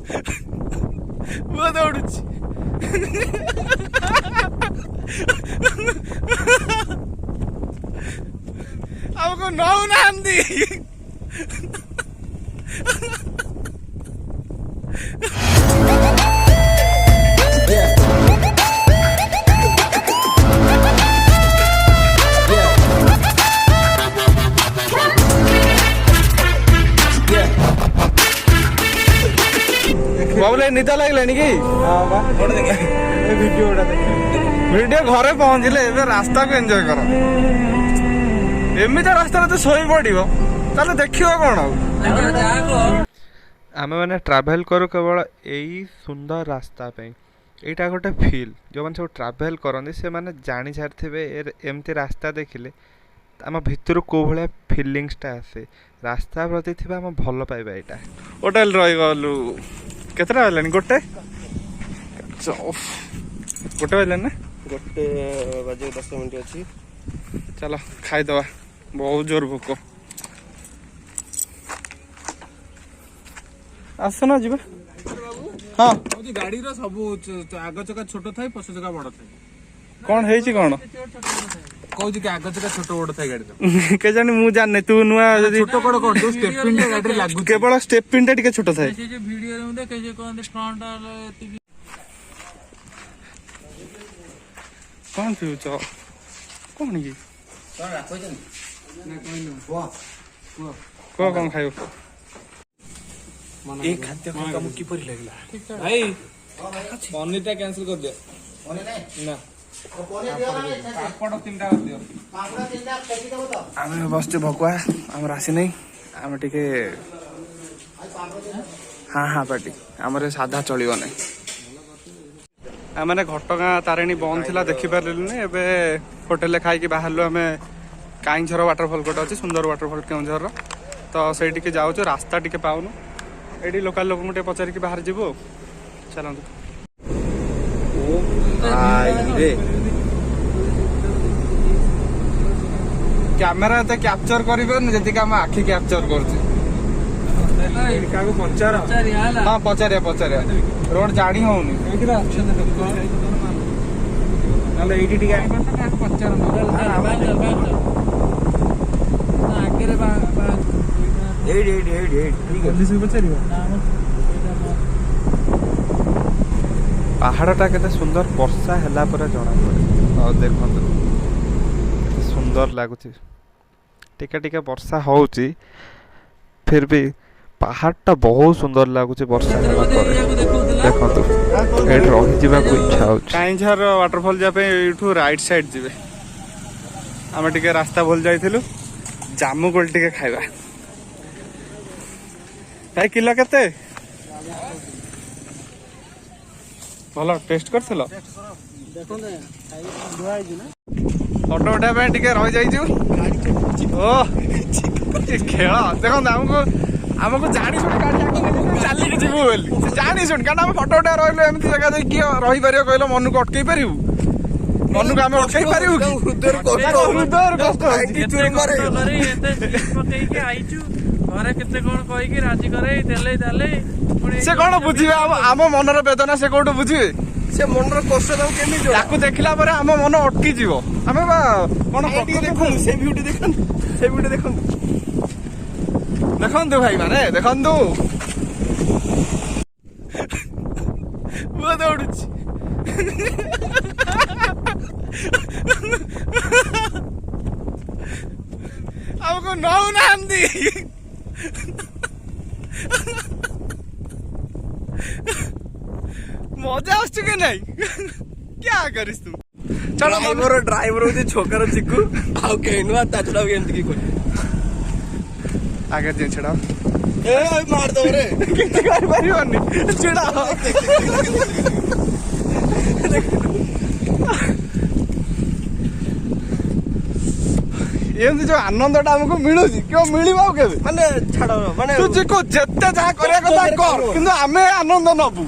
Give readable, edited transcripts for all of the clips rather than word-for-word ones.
ମୁଁ ଦୌଡୁଛି। ଆମକୁ ନଉନାହାନ୍ତି। बाबुल निद लगलानी कि वीडियो घरे पहुंचले रास्ता को एंजॉय कर एमती रास्ता तो शोई पड़ो ताले देखियो कौन आम मैंने ट्रैवल करू केवल यही सुंदर रास्ता पे यहाँ गोटे फील जो मैंने सब ट्रैवल करते से मैंने जानी सारी एमती रास्ता देखिले आम भितर कौ भाया फिलिंगसटा आसे रास्ता प्रति थी आम भल पाइबा यहाँ होटेल रही गलु केतटा बाजलानी गोटे गोटे बाजलानी ना गोटे बजे 10 मिनट अच्छी चलो खाईदवा बहुत जोर भोक आसना जी हाँ गाड़ी सब आग चका छोट थाए पछ चका बड़ थाए कौन है कौन कहूँ कि आग चका छोट बड़ थाए गाड़ी के जानी मु जाने तू नुआ छोट कड़ कर दो स्टेपिन गाड़ी लागू केवल स्टेपिन टा टिके छोट थाए से जो वीडियो रे मुदे के जे कोन फ्रंट कौन पिउछ कौन की कौन राखो जन ना कहलो को कौन खायो ए खाद्य खाका मु की परि लागला भाई पनीर टा कैंसिल कर दियो ओने नै ना कोने दियो ना पापड़ तीनटा कर दियो पापड़ा तीनटा फेंकी देबो तो आम बस भकुआ आम आसी नहीं आम टिके हाँ हाँ पार्टी आमर साधा चलो ना आमने घटगाँ तारिणी बंद थी देखिपारे एवं होटेल खाई बाहर आम काईझर वाटरफल गोटे अच्छे सुंदर वाटरफल केउझर तो से जाऊँ रास्ता टी पाऊनु ये लोकाल लोक पचारिक बाहर जीवु चलतु कैमेरा एत कैप्चर कर आम आखि कैप्चर कर हाँ पचारिया पचारिया रोड जानी होनी पहाड़टा केते सुंदर वर्षा हैला पर जना पड़े और देखो केते सुंदर लगुच टिके टिके वर्षा होउची फिर भी पहाड़टा बहुत सुंदर लगुच वर्षा होला पर देखो तो एट रही जीवा को इच्छा हो काईझर वाटरफॉल जापे एठू राइट साइड जीवे आमे टिके रास्ता भूल जाइथिलु जामु कोल टिके खाइबा भाई किलो केते भलो टेस्ट करथिलो देखो ने खाई दुआ आइ ना ऑटो उठा पे टिके रह जाइछु ओ खेल देखो हमको जानी शुणी गाड़ी चल के जीव बोली जानी शुणी क्या फटो उठा रही एमती जगह किए रही पार कहल मन को अटकई पारू मन को आम अटकई पारू से कौन बुझे आम मनर वेदना से कौटू बुझे से मनर कष्ट ताकू देखला पर आम मन अटकी जीव आम कौन देखो से वीडियो देखो से वीडियो देखो देखु भाई माने देखु ମୁଁ ଦୌଡୁଛି ଆମକୁ ନଉନାହାନ୍ତି मजा आसुଛି कि नहीं क्या करिस तू चलो ड्राइवर होती छोकर चिकू आउ केनु ता छडा एंत की कोई आगे दिन छड़ा ए मार दो रे किसी कर परिवानी छड़ा एमती जो आनंदटा हमको मिलुची क्यों मिलिबा केबे माने छाड़ माने तू जेको जत्ते जा करिया कथा कर किंतु आमे आनंद नबु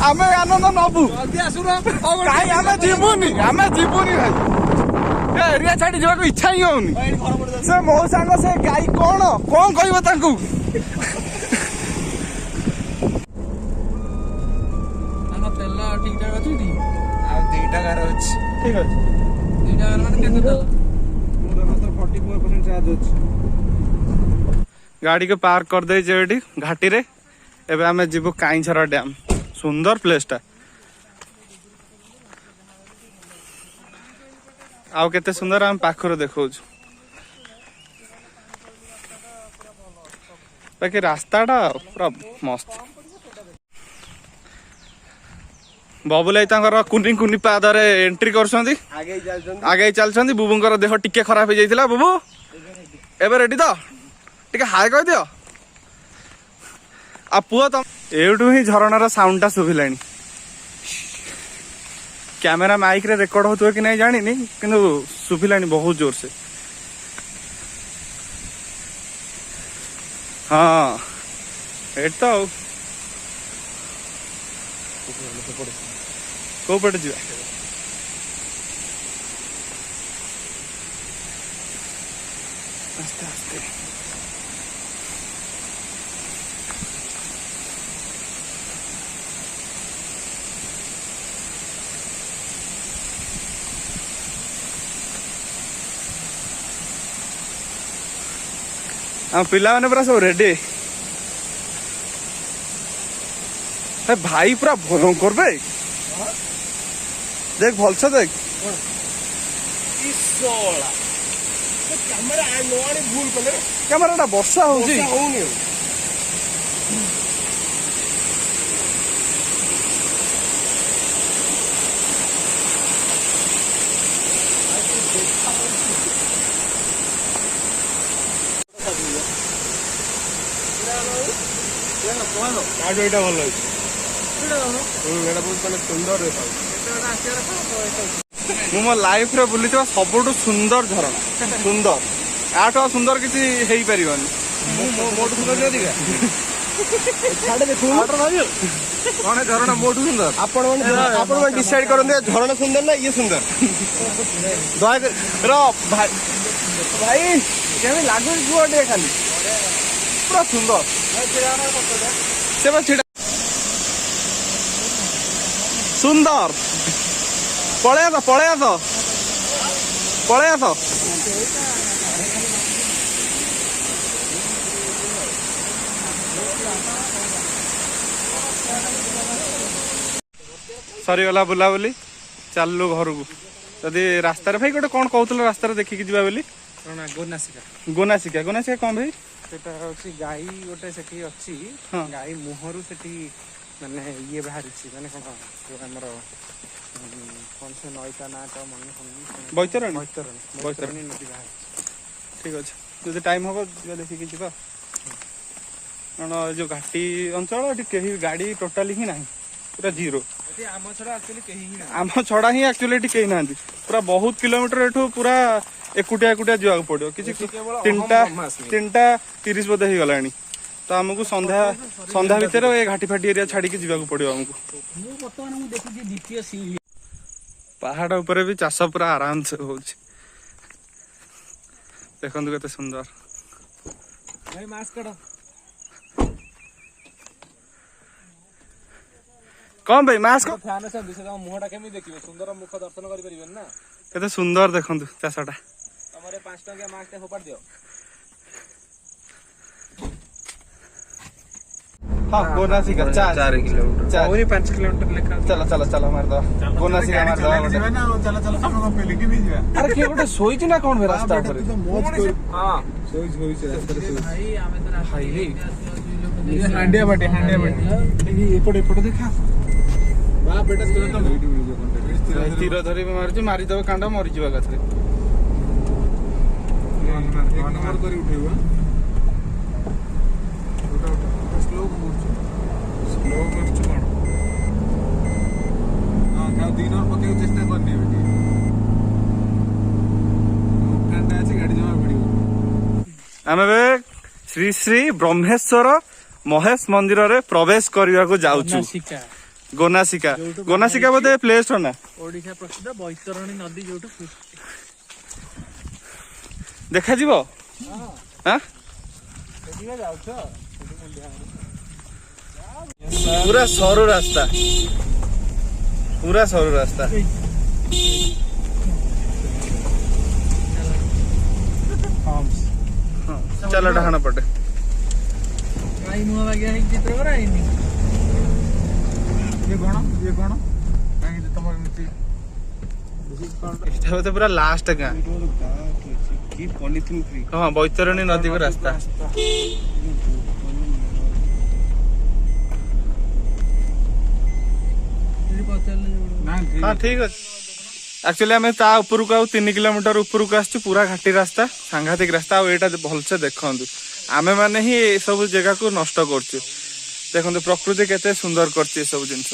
आमे आनंद नबु जल्दी आसुरा काई आमे जीवुनी भाई ए एरिया छाडी जेको इच्छा ही होउनी से मो संग से गाई कोन कहइबो तांकू ଅଛି ଏଠି? ଆଉ 2ଟା ଗାର ଅଛି। ଠିକ ଅଛି। 2ଟା ଗାର ମାନେ କେତେ ଟଙ୍କା? ମୋର ମାତ୍ର 44% ଚାର୍ଜ ଅଛି। ଗାଡ଼ି के पार्क कर देइछे एठी घाटी रे। एबे आमे जिबु काईझरा डैम। सुंदर प्लेस टा। आउ केते सुंदर हम पाखरो देखौछु। बाकी रास्ताटा पूरा मस्त। बबुलाई तांकर कुनी कुनी पादरे एंट्री करछंती। आगे चलछंती बुबुंकर देह टिके खराब हो जाइतिला। बुबु एबे रेडी तो टिके हाय कह दियो। आ पुओ तम एउठु ही झरणार साउंडटा सुभिलानी। कैमेरा माइक रे रेकॉर्ड होतो कि नहीं जानी नहीं किंतु सुभिलानी बहुत जोर से। हाँ एट तो को पटे जीवा आस्ते आस्ते हम पिला मैंने पूरा सब रेडी। भाई पूरा भयंकर बे देख भलसे देख। कैमरा वर्षा होउची। ଏଇଟା ଭଲ ହେଇଛି। ଏଇଟା ବହୁତ ମାନେ ସୁନ୍ଦର ଦେଖା। ମୁଁ ମୋ ଲାଇଫ୍ ରେ ବୁଲିଥିବା ସବୁଠୁ ସୁନ୍ଦର ଝରଣା। ସୁନ୍ଦର ଆଠୁ ସୁନ୍ଦର କିଛି ହେଇପାରିବନି। ମୋଠୁ ସୁନ୍ଦର ଅଧିକା କଣ ଝରଣା ମୋଠୁ ସୁନ୍ଦର? ଆପଣ ମାନେ ଡିସାଇଡ କରନ୍ତି ଝରଣା ସୁନ୍ଦର ନା ଇଏ ସୁନ୍ଦର। ଦୟାକରି ଭାଇ କେମିତି ଲାଗୁଛି କୁହ ଟିକେ ଖାଲି। ପୁରା ସୁନ୍ଦର। ସେ ଛିଡ଼ା ସୁନ୍ଦର। ପଳେଇ ଆସ ପଳେଇ ଆସ ପଳେଇ ଆସ। ସରିଗଲା ବୁଲାବୁଲି ଚାଲୁ ଘରକୁ। ଯଦି ରାସ୍ତାରେ ଭାଇ ଗୋଟେ କଣ କହୁଥିଲ ରାସ୍ତାରେ ଦେଖିକି ଯିବା ବୋଲି? ଗୋନାସିକା। ଗୋନାସିକା ଗୋନାସିକା କଣ ଭାଇ? ସେଟା ହଉଛି ଗାଈ ଗୋଟେ ସେଠି ଅଛି। ଗାଈ ମୁହଁରୁ ସେଠି ମାନେ ଇଏ ବାହାରିଛି ମାନେ କଣ ଆମର କଣ ସେ ନଈଟା ନା ଟା ମନେ ପଡୁନି। ବୈତରଣୀ ବୈତରଣୀ ନଦୀ ବାହାରିଛି। ଠିକ ଅଛି ଯଦି ଟାଇମ ହବ ଯିବା ଦେଖିକି ଯିବା। କାରଣ ଯୋଉ ଘାଟି ଅଞ୍ଚଳ ଏଠି କେହି ଗାଡି ଟୋଟାଲି ହିଁ ନାହିଁ। ପୁରା ଜିରୋ। ଆମ ଛଡା ଆକ୍ଚୁଆଲି କେହି ହିଁ ନାହିଁ। ଆମ ଛଡା ହିଁ ଆକ୍ଚୁଆଲି ଏଠି କେହି ନାହାନ୍ତି। ପୁରା ବହୁତ କିଲୋମିଟର ଏଠୁ ପୁରା ଏକୁଟିଆ ଯିବାକୁ ପଡିବ। କିଛି 3ଟା 30 ବୋଧେ ହେଇଗଲାଣି। ତ ଆମକୁ ସନ୍ଧ୍ୟା ଭିତରେ ଏ ଘାଟି ଫାଟି ଏରିଆ ଛାଡିକି ଯିବାକୁ ପଡିବ ଆମକୁ। ମୁଁ ବର୍ତ୍ତମାନ ଦେଖୁଛି ଦ୍ୱିତୀୟ ସିଂହ। ପାହାଡ ଉପରେ ବି ଚାଷ ପୁରା ଆରାମସେ ହଉଛି। ଦେଖନ୍ତୁ କେତେ ସୁନ୍ଦର। ଭାଇ ମାସ୍କ କାଢ। କଣ ଭାଇ ମାସ୍କ? ଫ୍ୟାନ ଅଛନ୍ତି ସେ ତମ ମୁହଁଟା କେମିତି ଦେଖିବେ? ସୁନ୍ଦର ମୁଖ ଦର୍ଶନ କରିପାରିବେନି ନା। କେତେ ସୁନ୍ଦର ଦେଖନ୍ତୁ ଚାଷଟା। ତମର 5 ଟଙ୍କିଆ ମାସ୍କ ଫୋପାଡ଼ି ଦିଅ। हाँ गोनासिका 4 किलोमीटर। 5 किलोमीटर लेखा। चलो चलो चलो मारदो गोनासिका मारदो। चलो हम पेलिकी भी ଯିବା। अरे किए गोटे सोइची ना कोन रास्ता ऊपर? हां सोइची रास्ता रे। भाई आमे तो भाई हांडिया बाटी एपटे देखा। बा बेटा तीर धरी मारची मारी दब कांड मरी जीवा गथरे। नंबर करी उठेबा। स्लो करछु कोन? हां का दिन और पके चेष्टा करनी बेटी। कांडा আছে गाड़ी जमा पड़ियो। आमे बे श्री श्री ब्रह्मेश्वर महेश मंदिर रे प्रवेश करिया को जाउछु। गोनासिका गोनासिका बोधे प्लेस ना ओडिशा प्रसिद्ध बैतरणी नदी जोटु देखा जीवो। हां सेठिका जाउछ पूरा सरू रास्ता। पूरा सरू रास्ता चलो डहाण पटे गाई मुह बागिया है चित्र करा हैनी ये कौन काहे तमर मिति एटा तो पूरा लास्ट गाँ की पॉलिथिन फ्री हाँ बैतरणी नदी को रास्ता हाँ ठीक अच्छे एक्चुअली आम ता ऊपर को 3 किलोमीटर ऊपर को आसु पूरा घाटी रास्ता सांघातिक रास्ता आटा भलसे देखु आमे माने ही ये सब जगह को नष्ट करछु देखो प्रकृति केते सुंदर करछि सब जिनस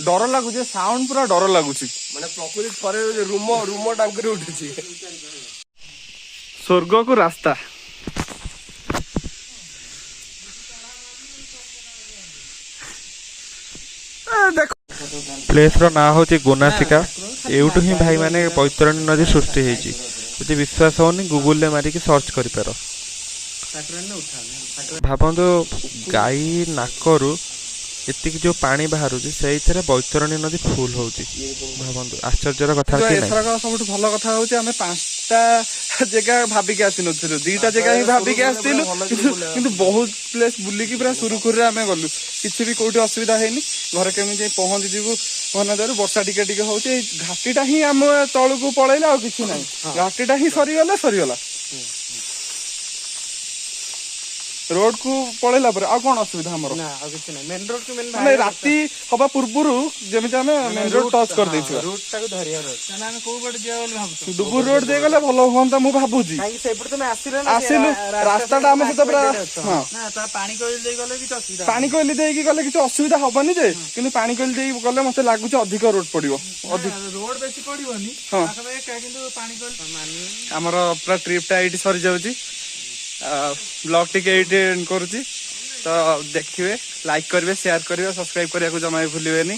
डर लगुचे साउंड पूरा डर लगुची माने प्रकृति थरे रूम टांकरे उठिछि स्वर्ग को रास्ता देखो प्लेस रो ना होची गोनासिका एउटु ही भाई माने बैतरणी नदी सृष्टि हेची जदि विश्वास होनी गूगल ले मारी सर्च करि पारो भाबंतु गाई नाकरू एतिक जो पानी बाहर से बैतरणी नदी फुल होची भाबंतु आश्चर्यर कथा कि नै एथरक सबटु भलो कथा होची हमें 5टा जगह भाबिके आसी नथिलु 2टा जगह ही भाबिके आस्तिलु किंतु बहुत प्लेस बुली की पूरा सुरुखुर आमे गलु किछि भी कोठी असुविधा हेनी घर केमी जे पहुंची जीवु वनदारु वर्षा टिके टिके होची घाटीटा ही हम तळु को पळैला आ किछि नै घाटीटा ही सरी गला रोड को पळैला पर आ कोन असुविधा हमर ना आ किछ नै मेन रोड को मेन हमें राती हबा पूर्वरु जेमिति हमें मेन रोड टच कर दैछु रूट टाको धरिया रोड ना हम को बड जिया बोल भाबतो डुबुर रोड दे गले भलो होंता मु भाबुजी काई से पड़ तो मैं आसिलो ना आसिलु रास्ताटा हम से पूरा हां ना ता पानी कोइल दे गले कि असुविधा पानी कोइली देकी गले किछ असुविधा हबनी जे किंतु पानी कोइली देई गले मते लागु छ अधिक रोड पड़िबो अधिक रोड बेसी पड़िबोनी हां आखबे का किंतु पानी कोइल मानी हमर पूरा ट्रिप टा एटी सरी जाउची ब्लॉग टिके एटी करूची तो देखिए लाइक करेंगे शेयर करेंगे सब्सक्राइब करने को जमा भूलिए नहीं।